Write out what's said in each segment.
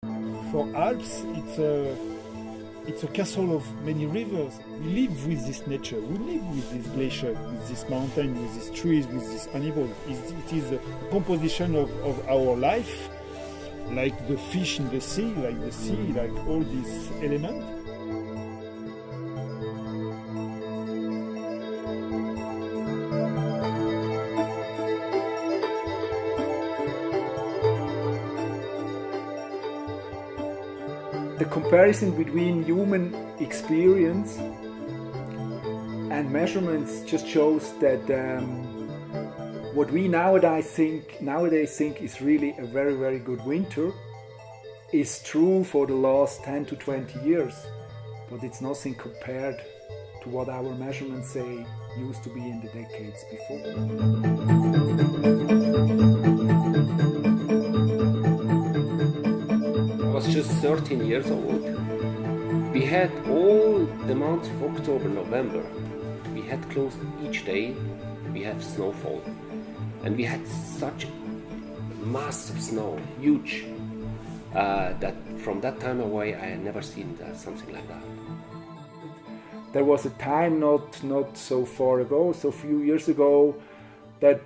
For Alps, it's a castle of many rivers. We live with this nature, we live with this glacier, with this mountain, with these trees, with this animal. It is a composition of our life, like the fish in the sea, like all these elements. The comparison between human experience and measurements just shows that what we nowadays think is really a very, very good winter is true for the last 10 to 20 years, but it's nothing compared to what our measurements say used to be in the decades before. I was just 13 years old. We had all the months of October, November. We had closed each day. We had snowfall. And we had such massive snow, huge, that from that time away I had never seen something like that. There was a time not so far ago, so a few years ago, that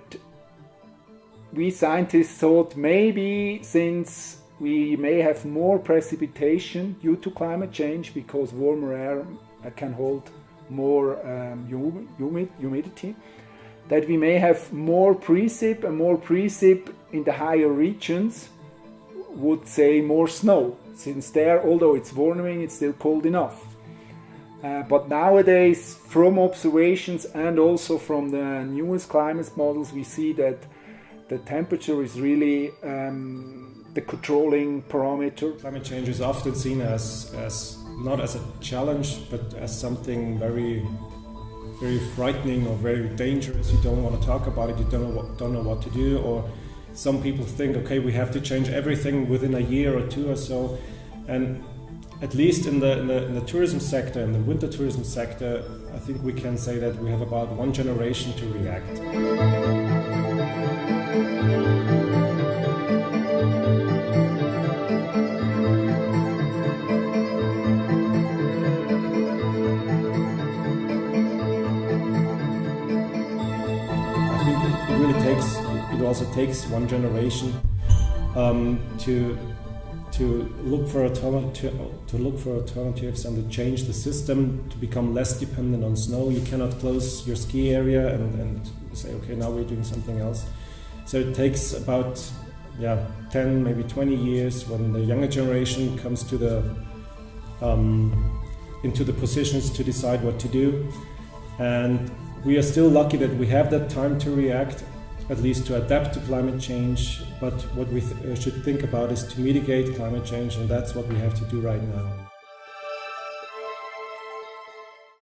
we scientists thought maybe since we may have more precipitation due to climate change because warmer air can hold more humidity, that we may have more precip, and more precip in the higher regions would say more snow, since there, although it's warming, it's still cold enough. But nowadays, from observations and also from the newest climate models, we see that the temperature is really the controlling parameter. Climate change is often seen as not as a challenge, but as something very, very frightening or very dangerous. You don't want to talk about it. You don't know what to do. Or some people think, okay, we have to change everything within a year or two or so. And at least in the tourism sector, in the winter tourism sector, I think we can say that we have about one generation to react. It also takes one generation to look for alternatives and to change the system to become less dependent on snow. You cannot close your ski area and say, okay, now we're doing something else. So it takes about 10, maybe 20 years when the younger generation comes to into the positions to decide what to do. And we are still lucky that we have that time to react, at least to adapt to climate change. But what we should think about is to mitigate climate change, and that's what we have to do right now.